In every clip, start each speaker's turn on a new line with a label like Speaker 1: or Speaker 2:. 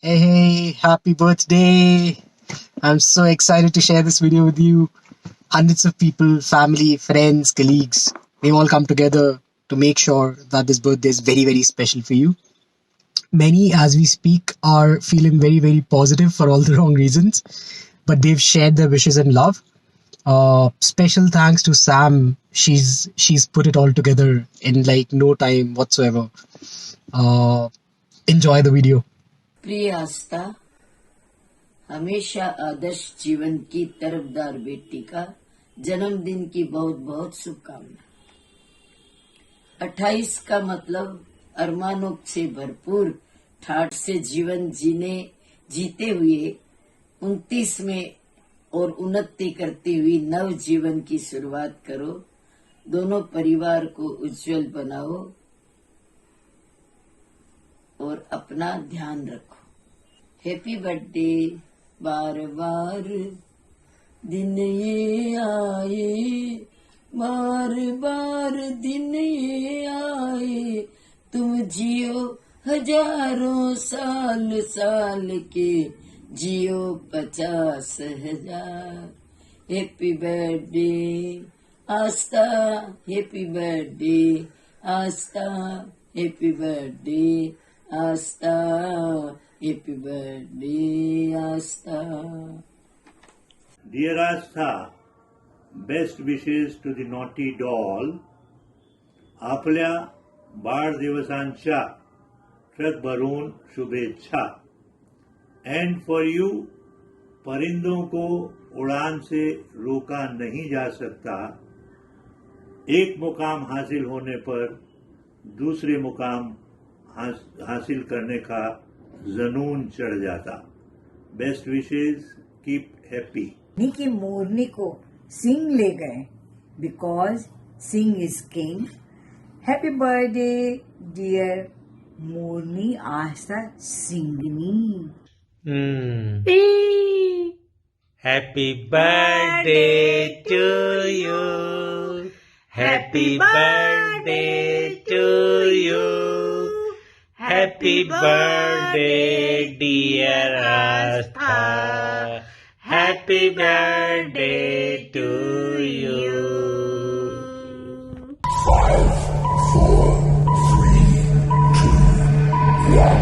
Speaker 1: Hey, happy birthday! I'm so excited to share this video with you. Hundreds of people, family, friends, colleagues, they all come together to make sure that this birthday is very, very special for you. Many, as we speak, are feeling very, very positive for all the wrong reasons, but they've shared their wishes and love. Special thanks to Sam. She's put it all together in like no time whatsoever. Enjoy the video.
Speaker 2: प्रिय आस्था, हमेशा आदर्श जीवन की तरफदार बेटी का जन्मदिन की बहुत बहुत शुभकामना। 28 का मतलब अरमानों से भरपूर ठाठ से जीवन जीते हुए 29 में और उन्नति करती हुई नव जीवन की शुरुआत करो। दोनों परिवार को उज्जवल बनाओ और अपना ध्यान रखो। Happy birthday. बार बार दिन ये आए, बार बार दिन ये आए, तुम जियो हजारों साल साल के, जियो 50,000। Happy birthday Aastha, happy birthday Aastha, happy birthday Aastha, happy birthday Aastha.
Speaker 3: Dear Astha, best wishes to the naughty doll. आपल्या वाढदिवसांच्या ट्रक भरून शुभेच्छा। एंड फॉर यू, परिंदों को उड़ान से रोका नहीं जा सकता। एक मुकाम हासिल होने पर दूसरे मुकाम हासिल करने का जनून चढ़ जाता। Best wishes, keep happy.
Speaker 4: की मोरनी को सिंह ले गए बिकॉज सिंह is king. Happy birthday dear मोरनी आस्था सिंगनी।
Speaker 5: Happy birthday to you. Happy birthday to you. Happy birthday, dear Astha. Happy birthday to you.
Speaker 6: 5, 4, 3, 2, 1.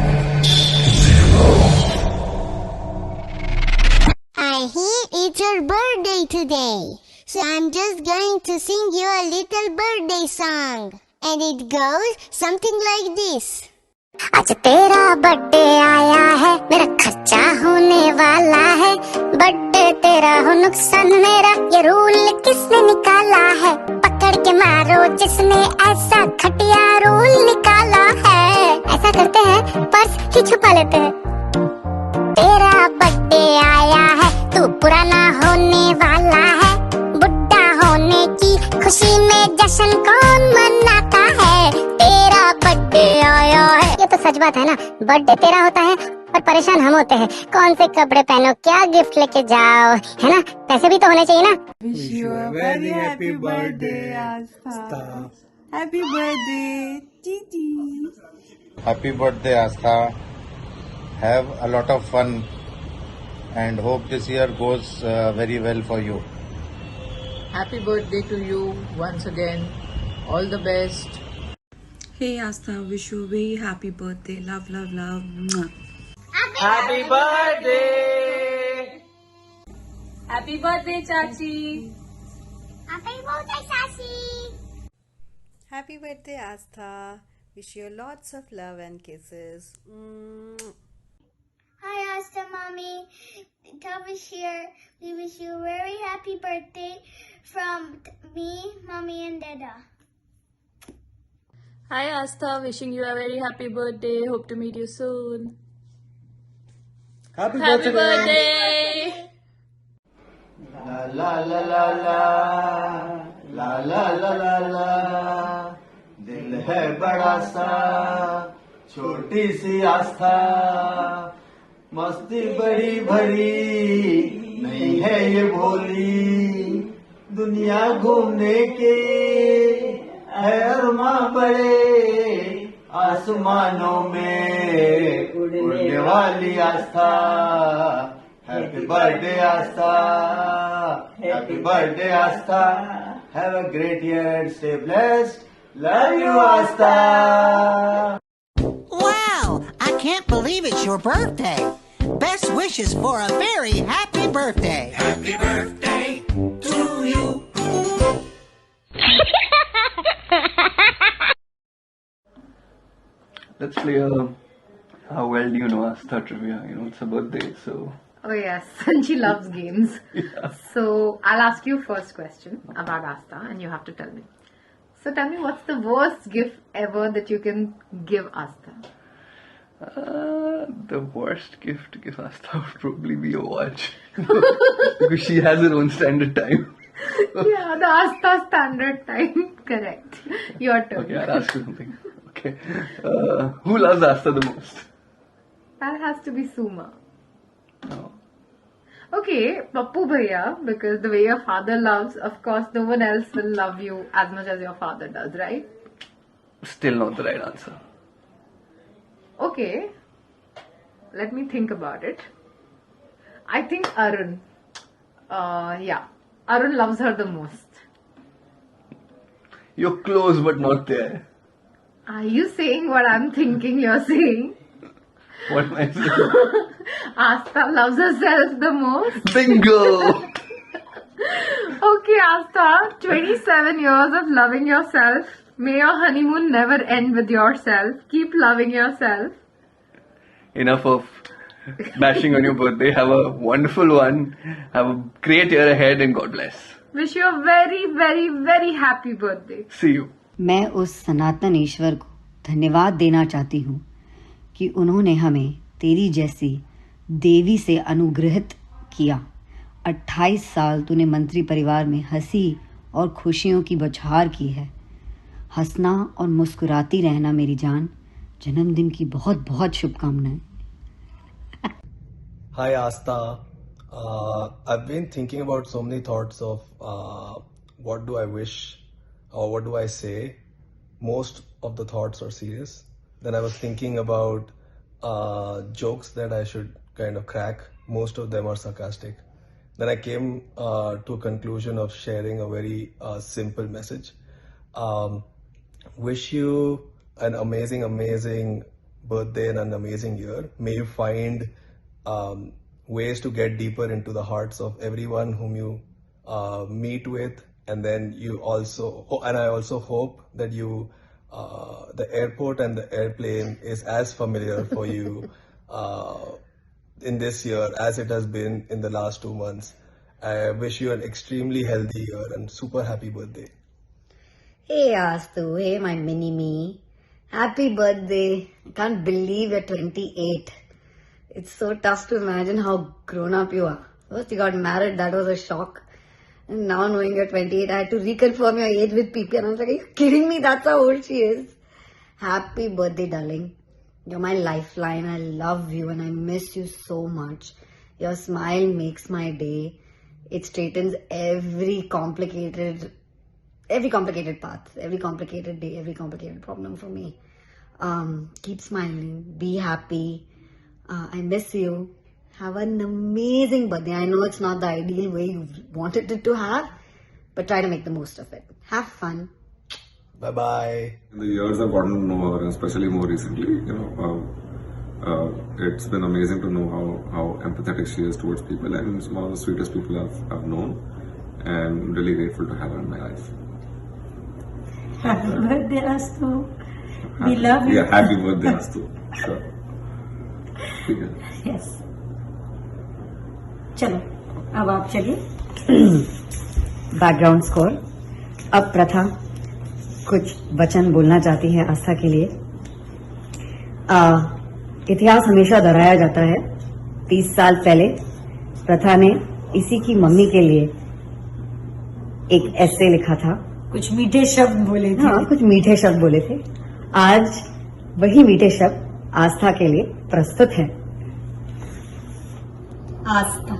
Speaker 7: I hear it's your birthday today, so I'm just going to sing you a little birthday song. And it goes something like this. आज तेरा birthday आया है, मेरा खर्चा होने वाला है। Birthday तेरा हो नुकसान मेरा, ये रूल किसने निकाला है? पकड़ के मारो जिसने ऐसा घटिया रूल निकाला है। ऐसा करते हैं, पर्स ही छुपा लेते हैं। तेरा बर्थडे आया है, तू पुराना होने वाला है। बुढ़ा होने की खुशी में जश्न कौन मनाता है? तेरा बर्थडे आया है। ये तो सच बात है ना, बर्थडे तेरा होता है और परेशान हम होते हैं। कौन से कपड़े पहनो, क्या गिफ्ट लेके जाओ, है ना? पैसे भी तो होने चाहिए ना।
Speaker 8: Wish you a very happy birthday, Astha. Happy birthday, Titi.
Speaker 9: Happy birthday, Astha. Have a lot of fun and hope this year goes very well for you.
Speaker 10: Happy birthday to you once again. All the best.
Speaker 8: Hey Astha, wish you a very happy birthday. Love, love, love. Mwah.
Speaker 5: Happy birthday.
Speaker 11: Happy birthday, Chachi.
Speaker 7: Happy birthday, Sashi.
Speaker 12: Happy birthday, Astha. Wish you lots of love and kisses.
Speaker 7: Hi, Asta Mommy. Tavish here. We wish you a very happy birthday from me, Mommy, and Dada.
Speaker 11: Hi, Astha. Wishing you a very happy birthday. Hope to meet you soon.
Speaker 5: Happy
Speaker 11: birthday.
Speaker 5: La la la la la la la la la la, दिल है बड़ा सा छोटी सी आस्था, मस्ती बड़ी भरी नहीं है ये भोली, दुनिया घूमने के है अरमा बड़े, आसमानों में उड़ने वाली Aastha, happy birthday Aastha, happy birthday Aastha, have a great year and stay blessed, love you Aastha.
Speaker 13: Wow, I can't believe it's your birthday. Best wishes for a very happy birthday.
Speaker 6: Happy birthday to you.
Speaker 14: Let's play how well do you know Astha trivia. You know, it's her birthday, so.
Speaker 15: Oh yes, and she loves games.
Speaker 14: Yeah.
Speaker 15: So I'll ask you first question about Astha and you have to tell me. So tell me, what's the worst gift ever that you can give Astha?
Speaker 14: The worst gift to give Astha would probably be a watch. Because she has her own standard time.
Speaker 15: Yeah, the Astha standard time. Correct. Your turn.
Speaker 14: Okay, I'll ask you something. Okay. Who loves Astha the most?
Speaker 15: That has to be Suma.
Speaker 14: No.
Speaker 15: Okay, Pappu Bhaiya, because the way your father loves, of course, no one else will love you as much as your father does, right?
Speaker 14: Still not the right answer.
Speaker 15: Okay, let me think about it. I think Arun. Yeah, Arun loves her the most.
Speaker 14: You're close but not there.
Speaker 15: Are you saying what I'm thinking you're saying?
Speaker 14: What am I saying?
Speaker 15: Astha loves herself the most.
Speaker 14: Bingo!
Speaker 15: Okay, Astha, 27 years of loving yourself. May your honeymoon never end with yourself. Keep loving yourself.
Speaker 14: Enough of bashing on your birthday. Have a wonderful one. Have a great year ahead and God bless.
Speaker 15: Wish you a very, very, very happy birthday.
Speaker 14: See you.
Speaker 16: मैं उस सनातन ईश्वर को धन्यवाद देना चाहती हूँ कि उन्होंने हमें तेरी जैसी देवी से अनुग्रहित किया। 28 साल तूने मंत्री परिवार में हंसी और खुशियों की बौछार की है। हंसना और मुस्कुराती रहना मेरी जान। जन्मदिन की बहुत बहुत शुभकामनाएं।
Speaker 5: Hi Astha, I've been thinking about so many thoughts of what do I wish or what do I say. Most of the thoughts are serious. Then I was thinking about jokes that I should kind of crack. Most of them are sarcastic. Then I came to a conclusion of sharing a very simple message. Wish you an amazing, amazing birthday and an amazing year. May you find ways to get deeper into the hearts of everyone whom you meet with, and then you also, and I also hope that you, the airport and the airplane is as familiar for you in this year as it has been in the last 2 months. I wish you an extremely healthy year and super happy birthday.
Speaker 16: Hey Astu, hey my mini me. Happy birthday. I can't believe you're 28. It's so tough to imagine how grown up you are. First you got married, that was a shock. And now knowing you're 28, I had to reconfirm your age with PP and I was like, are you kidding me? That's how old she is. Happy birthday, darling. You're my lifeline. I love you and I miss you so much. Your smile makes my day. It straightens every complicated path, every complicated day, every complicated problem for me. Keep smiling, be happy. I miss you. Have an amazing birthday. I know it's not the ideal way you wanted it to have, but try to make the most of it. Have fun.
Speaker 5: Bye-bye.
Speaker 17: In the years I've gotten to know her, especially more recently, it's been amazing to know how empathetic she is towards people, and it's one of the sweetest people I've known, and I'm really grateful to have her in my life.
Speaker 18: Happy birthday, Astu. We love you.
Speaker 17: Yeah, happy birthday, Astu. Sure.
Speaker 18: Yes. चलो अब आप चलिए।
Speaker 16: Background score. अब प्रथा कुछ वचन बोलना चाहती है आस्था के लिए। इतिहास हमेशा दोहराया जाता है। 30 साल पहले प्रथा ने इसी की मम्मी के लिए एक एसे लिखा था।
Speaker 18: कुछ मीठे शब्द बोले थे।
Speaker 16: हाँ, कुछ मीठे शब्द बोले थे। आज वही मीठे शब्द आस्था के लिए प्रस्तुत है।
Speaker 18: आस्था,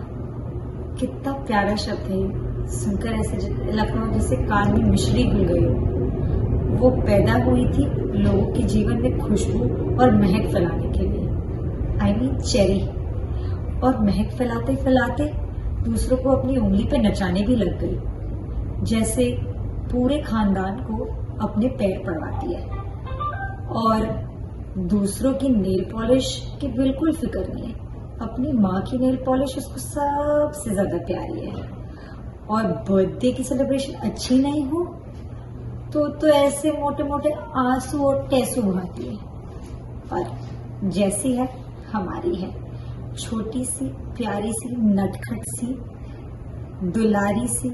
Speaker 18: कितना प्यारा शब्द है। सुनकर ऐसे लगता है जैसे कान में मिश्री घुल गई हो। वो पैदा हुई थी लोगों के जीवन में खुशबू और महक फैलाने के लिए। I mean cherry. और महक फैलाते फैलाते दूसरों को अपनी उंगली पे नचाने भी लग गई, जैसे पूरे खानदान को अपने पैर पड़वाती है। और दूसरों की नेल पॉलिश की बिल्कुल फिक्र नहीं है, अपनी माँ की नेल पॉलिश उसको सबसे ज्यादा प्यारी है। और बर्थडे की सेलिब्रेशन अच्छी नहीं हो तो ऐसे मोटे मोटे आंसू और टेसू बहाती है। और जैसी है हमारी है, छोटी सी प्यारी सी नटखट सी दुलारी सी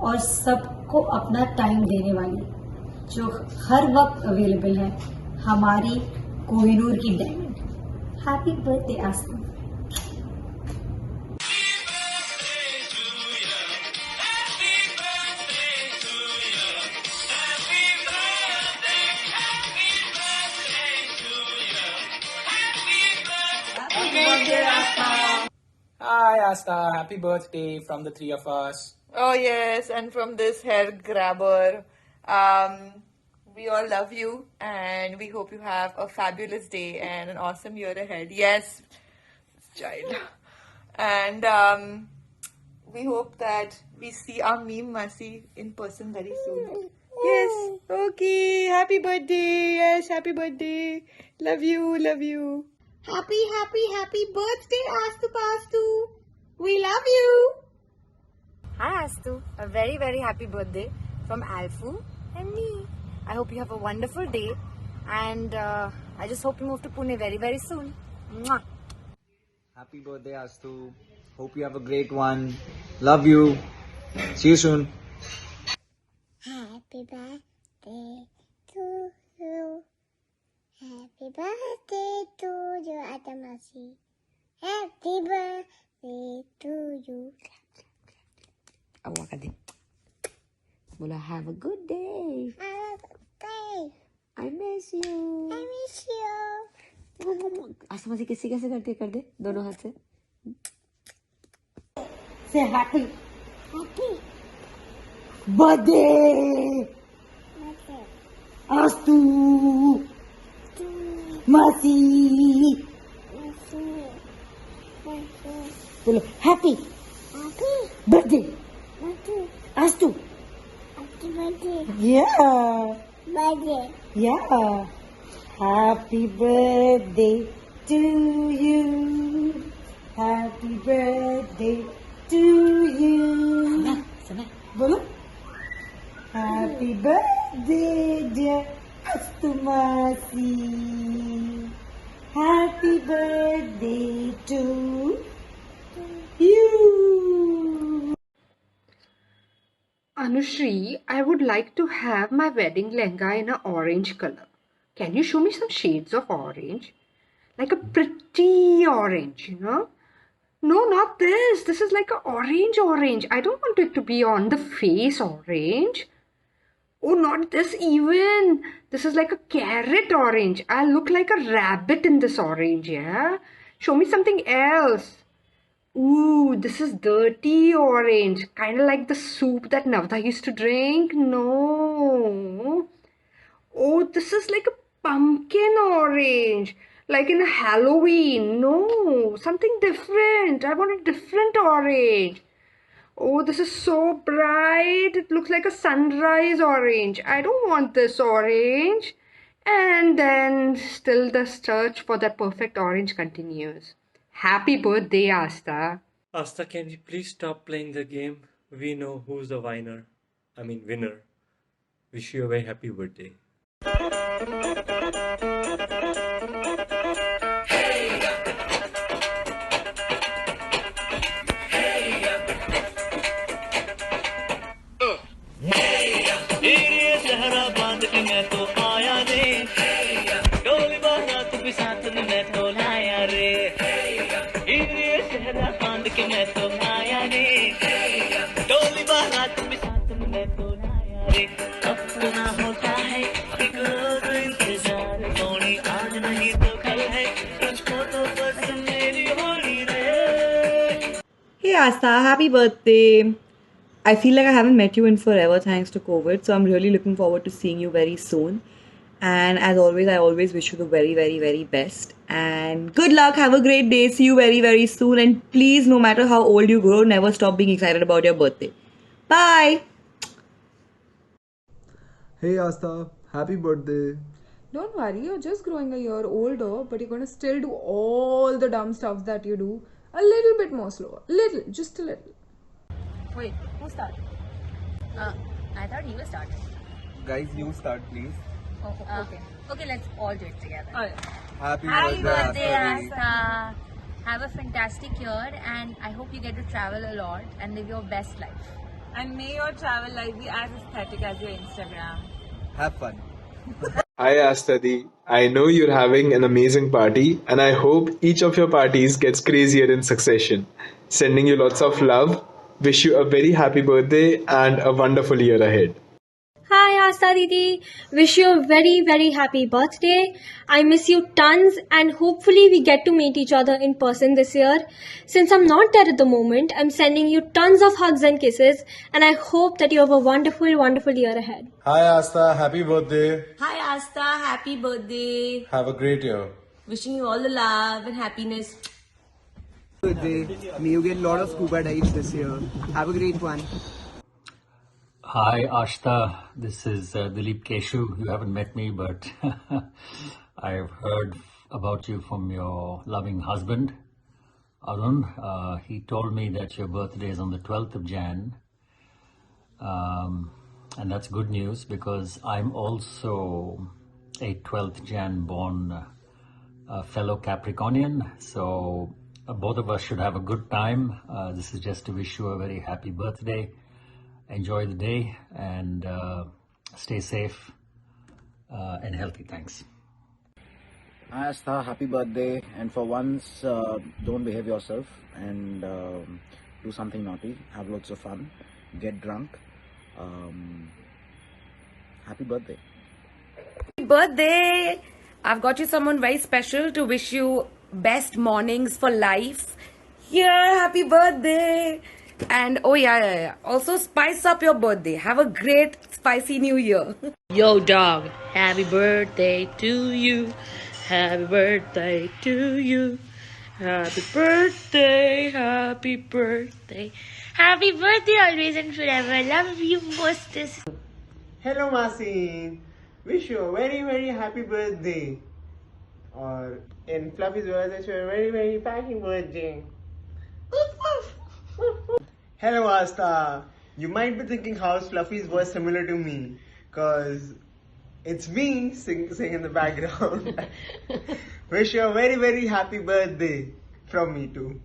Speaker 18: और सबको अपना टाइम देने वाली, जो हर वक्त अवेलेबल है, हमारी कोहिनूर की diamond. Happy birthday Aastha.
Speaker 19: Hi Asta, happy birthday from the three of us.
Speaker 8: Oh yes, and from this hair grabber. We all love you and we hope you have a fabulous day and an awesome year ahead. Yes, child. And we hope that we see our meme Masi in person very soon. Yes, okay. Happy birthday. Yes, happy birthday. Love you, love you. Happy birthday, Astu Pastu. We love you.
Speaker 20: Hi Astu, a very very happy birthday from Alfu and me. I hope you have a wonderful day and I just hope you move to Pune very very soon. Mwah.
Speaker 21: Happy birthday Astu. Hope you have a great one. Love you. See you soon.
Speaker 7: Happy birthday to you. Happy birthday to you, Adamasi. Happy birthday to you.
Speaker 22: Awakadi. Bola, have a good day.
Speaker 7: Have a good day.
Speaker 22: I miss you.
Speaker 7: I miss you.
Speaker 22: आसमासी किसी कैसे करते कर दे दोनों हाथ से.
Speaker 18: Say happy
Speaker 7: birthday.
Speaker 18: Astu. Masi. बोलो happy birthday. Astu.
Speaker 7: Happy birthday.
Speaker 18: Yeah.
Speaker 7: Birthday.
Speaker 18: Yeah. Happy birthday to you. Happy birthday to you.
Speaker 22: Sana.
Speaker 18: बोलो. Happy birthday dear Astu Masi. Happy birthday to you.
Speaker 23: Anushri, I would like to have my wedding lehenga in an orange color. Can you show me some shades of orange? Like a pretty orange, you know? No, not this. This is like an orange. I don't want it to be on the face orange. Oh, not this even. This is like a carrot orange. I'll look like a rabbit in this orange, yeah? Show me something else. Ooh, this is dirty orange. Kind of like the soup that Navda used to drink. No. Oh, this is like a pumpkin orange. Like in a Halloween. No, something different. I want a different orange. Oh, this is so bright. It looks like a sunrise orange. I don't want this orange. And then still the search for that perfect orange continues. Happy birthday, Asta.
Speaker 24: Asta, can you please stop playing the game? We know who's the winner. Winner. Wish you a very happy birthday.
Speaker 8: Hey Asta, happy birthday.
Speaker 1: I feel like I haven't met you in forever thanks to COVID. So I'm really looking forward to seeing you very soon. And as always, I always wish you the very, very, very best. And good luck. Have a great day. See you very, very soon. And please, no matter how old you grow, never stop being excited about your birthday. Bye.
Speaker 2: Hey Astha, happy birthday.
Speaker 3: Don't worry, you're just growing a year older, but you're gonna still do all the dumb stuff that you do a little bit more slower. Little, just a little.
Speaker 4: Wait, who started? I thought he was starting.
Speaker 2: Guys, you start please.
Speaker 4: Oh, okay. Okay, let's all do it together.
Speaker 2: Happy
Speaker 4: birthday, Astha. Have a fantastic year, and I hope you get to travel a lot and live your best life.
Speaker 3: And may your travel life be as aesthetic as your Instagram.
Speaker 2: Have fun.
Speaker 25: Hi Astadi, I know you're having an amazing party and I hope each of your parties gets crazier in succession. Sending you lots of love, wish you a very happy birthday and a wonderful year ahead.
Speaker 26: Hi Astha Didi, wish you a very very happy birthday. I miss you tons and hopefully we get to meet each other in person this year. Since I'm not there at the moment, I'm sending you tons of hugs and kisses and I hope that you have a wonderful wonderful year ahead.
Speaker 9: Hi Astha, happy birthday.
Speaker 27: Hi Astha, happy birthday.
Speaker 9: Have a great year.
Speaker 27: Wishing you all the love and happiness.
Speaker 28: Birthday. May you get a lot of scuba dives this year. Have a great one.
Speaker 29: Hi Ashta, this is Dilip Keshu. You haven't met me, but I've heard about you from your loving husband, Arun. He told me that your birthday is on the 12th of Jan. And that's good news because I'm also a 12th Jan born fellow Capricornian. So both of us should have a good time. This is just to wish you a very happy birthday. Enjoy the day and stay safe and healthy. Thanks.
Speaker 21: Hi Astha, happy birthday. And for once, don't behave yourself and do something naughty. Have lots of fun. Get drunk. Happy birthday.
Speaker 27: Happy birthday! I've got you someone very special to wish you best mornings for life. Here, happy birthday! And oh yeah. Also spice up your birthday. Have a great spicy new year.
Speaker 30: Yo dog, happy birthday to you. Happy birthday to you. Happy birthday, happy birthday. Happy birthday always and forever. Love you most.
Speaker 28: Hello Masin. Wish you a very very happy birthday. Or in Fluffy's words, wish you a very very happy birthday. Hello Astha. You might be thinking how Fluffy's voice similar to me, cause it's me singing in the background. Wish you a very very happy birthday from me too,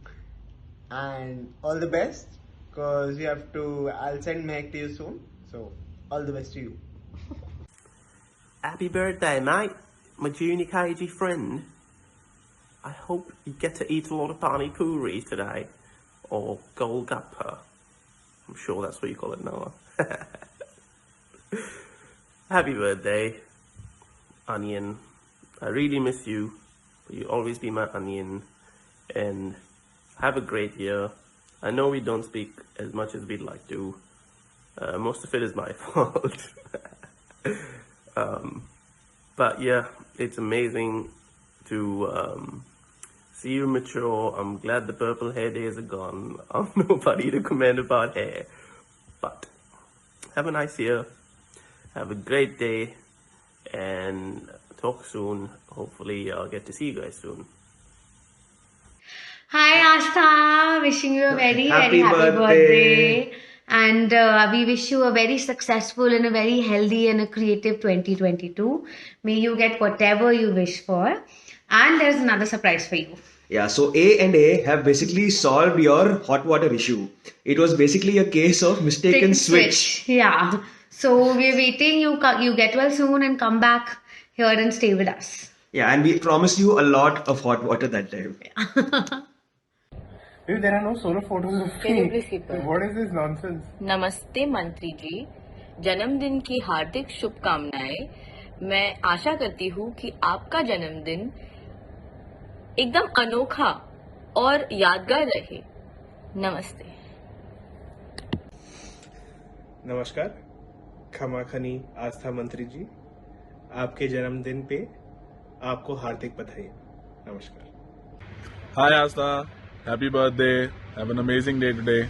Speaker 28: and all the best. Cause you have to. I'll send Mehak to you soon. So all the best to you.
Speaker 31: Happy birthday, mate. My junior KG friend. I hope you get to eat a lot of pani puri today, or golgappa. I'm sure that's what you call it, Noah. Happy birthday, Onion. I really miss you, but you'll always be my onion. And have a great year. I know we don't speak as much as we'd like to. Most of it is my fault. But yeah, it's amazing to see you mature. I'm glad the purple hair days are gone. I'm nobody to comment about hair. But have a nice year. Have a great day. And talk soon. Hopefully I'll get to see you guys soon.
Speaker 15: Hi Astha, wishing you a very happy birthday. And we wish you a very successful and a very healthy and a creative 2022. May you get whatever you wish for. And there's another surprise for you.
Speaker 32: Yeah, so A and A have basically solved your hot water issue. It was basically a case of mistaken switch.
Speaker 15: Yeah. So we're waiting. You get well soon and come back here and stay with us.
Speaker 32: Yeah, and we promised you a lot of hot water that time.
Speaker 28: Dude, there are no solo photos of
Speaker 4: Can you
Speaker 28: me.
Speaker 4: please keep it?
Speaker 28: What is this nonsense?
Speaker 4: नमस्ते मंत्री जी, जन्मदिन की हार्दिक शुभकामनाएं। मैं आशा करती हूँ कि आपका जन्मदिन एकदम अनोखा और यादगार रहे। नमस्ते।
Speaker 28: नमस्कार, खमाखनी आस्था मंत्री जी, आपके जन्मदिन पे आपको हार्दिक बधाई। नमस्कार।
Speaker 5: Hi Asta, happy birthday. Have an amazing day today.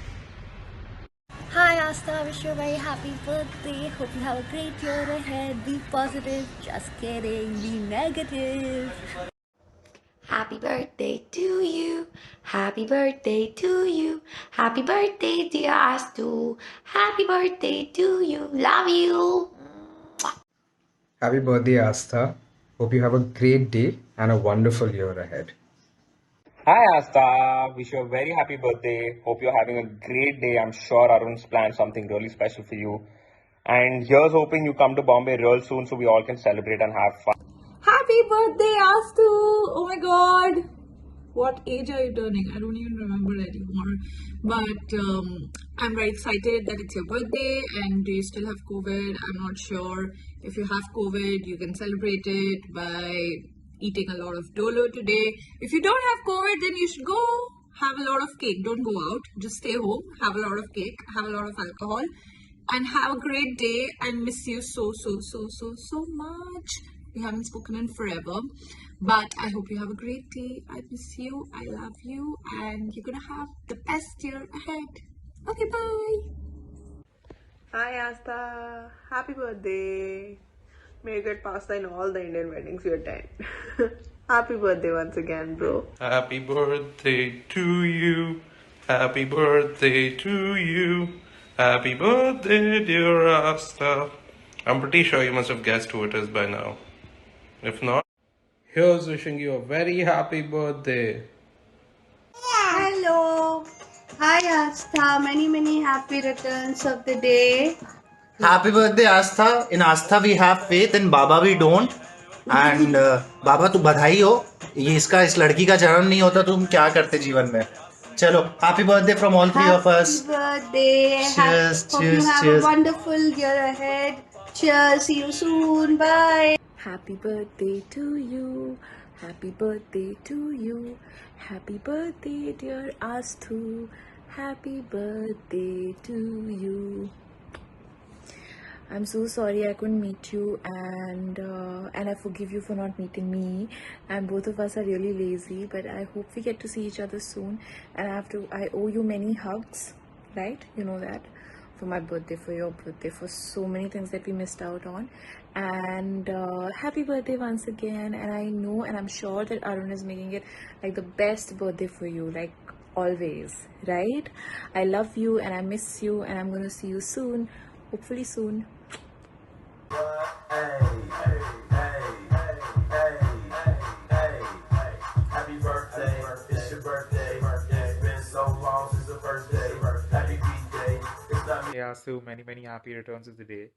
Speaker 6: Hi Asta, wish you a very happy birthday. Hope you have a great year ahead. Be positive. Just kidding. Be negative. Happy birthday to you. Happy birthday to you. Happy birthday, dear Astu. Happy birthday to you. Love you.
Speaker 7: Happy birthday, Astha. Hope you have a great day and a wonderful year ahead.
Speaker 10: Hi Asta, wish you a very happy birthday. Hope you're having a great day. I'm sure Arun's planned something really special for you. And here's hoping you come to Bombay real soon so we all can celebrate and have fun.
Speaker 11: Happy birthday, Astu! Oh my god! What age are you turning? I don't even remember anymore. But I'm very excited that it's your birthday. And do you still have COVID? I'm not sure. If you have COVID, you can celebrate it by eating a lot of Dolo today. If you don't have COVID, then you should go have a lot of cake. Don't go out. Just stay home. Have a lot of cake. Have a lot of alcohol. And have a great day. I miss you so much. We haven't spoken in forever. But I hope you have a great day. I miss you. I love you. And you're going to have the best year ahead. Okay, bye.
Speaker 8: Hi Asta, happy birthday. May you get pasta in all the Indian weddings you attend. Happy birthday once again, bro.
Speaker 31: Happy birthday to you. Happy birthday to you. Happy birthday, dear Asta. I'm pretty sure you must have guessed who it is by now. If not, here's wishing you a very happy birthday.
Speaker 12: Hello. Hi Astha. Many happy returns of the day.
Speaker 13: Happy birthday, Astha. In Astha we have faith, in Baba we don't. And Baba तू बधाई हो. ये इसका इस लड़की का जन्म नहीं होता तो तुम क्या करते जीवन में. चलो, happy birthday from all three of us.
Speaker 12: Happy birthday.
Speaker 13: Cheers,
Speaker 12: Hope
Speaker 13: cheers,
Speaker 12: you have
Speaker 13: cheers.
Speaker 12: a wonderful year ahead. Cheers. See you soon. Bye.
Speaker 14: Happy birthday to you. Happy birthday to you. Happy birthday, dear Asthu. Happy birthday to you. I'm so sorry I couldn't meet you, and I forgive you for not meeting me. And both of us are really lazy, but I hope we get to see each other soon. And I owe you many hugs, right? You know that, for my birthday, for your birthday, for so many things that we missed out on. And happy birthday once again. And I know and I'm sure that Arun is making it like the best birthday for you, like always, right? I love you and I miss you, and I'm gonna see you soon, hopefully soon.
Speaker 16: Happy birthday, it's your birthday. It's been so long since the first day. Happy birthday.
Speaker 17: Yeah, so many happy returns of the day.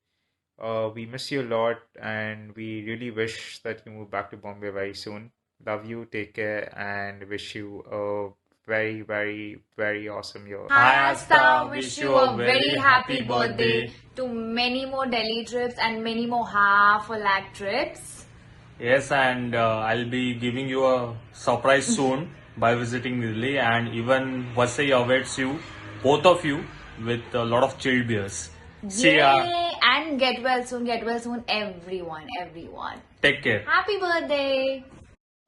Speaker 17: We miss you a lot, and we really wish that you move back to Bombay very soon. Love you, take care, and wish you a very awesome year.
Speaker 19: Hi Asta, wish you a very happy birthday, to many more Delhi trips and many more half a lakh trips.
Speaker 24: Yes, and I'll be giving you a surprise soon by visiting Delhi, and even Vasai awaits you, both of you, with a lot of chilled beers. See ya.
Speaker 19: Yay! And get well soon, everyone.
Speaker 24: Take care.
Speaker 19: Happy birthday.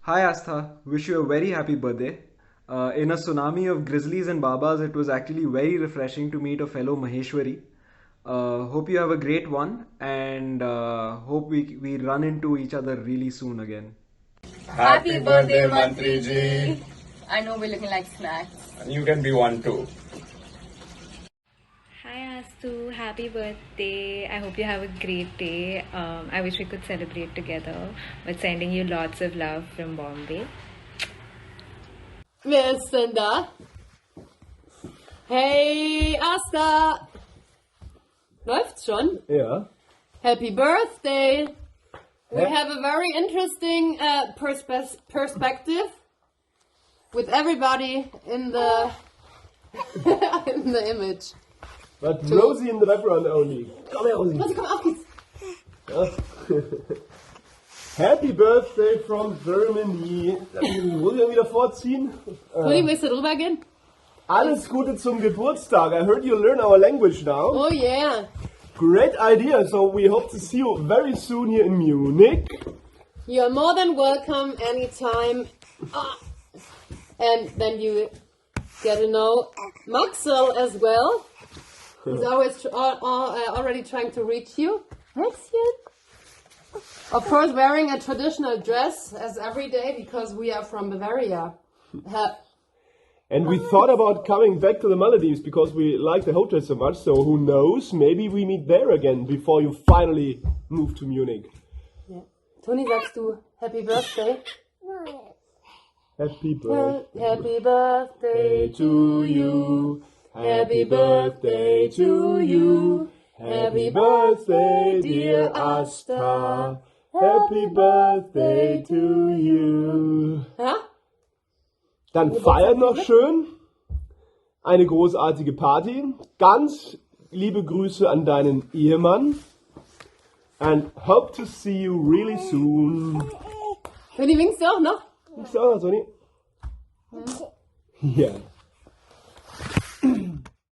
Speaker 25: Hi Astha, wish you a very happy birthday. In a tsunami of grizzlies and babas, it was actually very refreshing to meet a fellow Maheshwari. Hope you have a great one, and hope we run into each other really soon again.
Speaker 16: Happy birthday, Mantri ji.
Speaker 19: I know we're looking like snacks.
Speaker 16: You can be one too.
Speaker 20: Hi Astu, happy birthday. I hope you have a great day. I wish we could celebrate together, but sending you lots of love from Bombay.
Speaker 33: Wer ist denn da? Hey, Asta! Läuft's schon?
Speaker 25: Ja.
Speaker 33: Happy birthday! We have a very interesting perspective with everybody in the in the image.
Speaker 28: But Rosie in the background only. Come here, Rosie.
Speaker 33: Rosie, komm auf geht's!
Speaker 28: Ja. Happy Birthday from Germany. Muss ich wieder vorziehen?
Speaker 33: Rudi, willst du drüber gehen?
Speaker 28: Alles Gute zum Geburtstag. I heard you learn our language now.
Speaker 33: Oh yeah.
Speaker 1: Great idea. So we hope to see you very soon here in Munich.
Speaker 33: You're more than welcome anytime. And then you get to know Maxwell as well. He's always already trying to reach you. Maxwell? Of course, wearing a traditional dress as every day because we are from Bavaria.
Speaker 1: And we thought about coming back to the Maldives because we like the hotel so much. So who knows? Maybe we meet there again before you finally move to Munich.
Speaker 33: Ja. Toni, sagst du Happy Birthday?
Speaker 1: Happy birthday.
Speaker 33: Happy birthday
Speaker 1: to you. Happy birthday to you. Happy birthday, dear Asta. Happy birthday to you.
Speaker 33: Ja?
Speaker 1: Dann feiert noch schön. Eine großartige Party. Ganz liebe Grüße an deinen Ehemann. And hope to see you really soon.
Speaker 33: Toni, winkst du auch noch?
Speaker 1: Winkst du auch noch, Toni? Ja.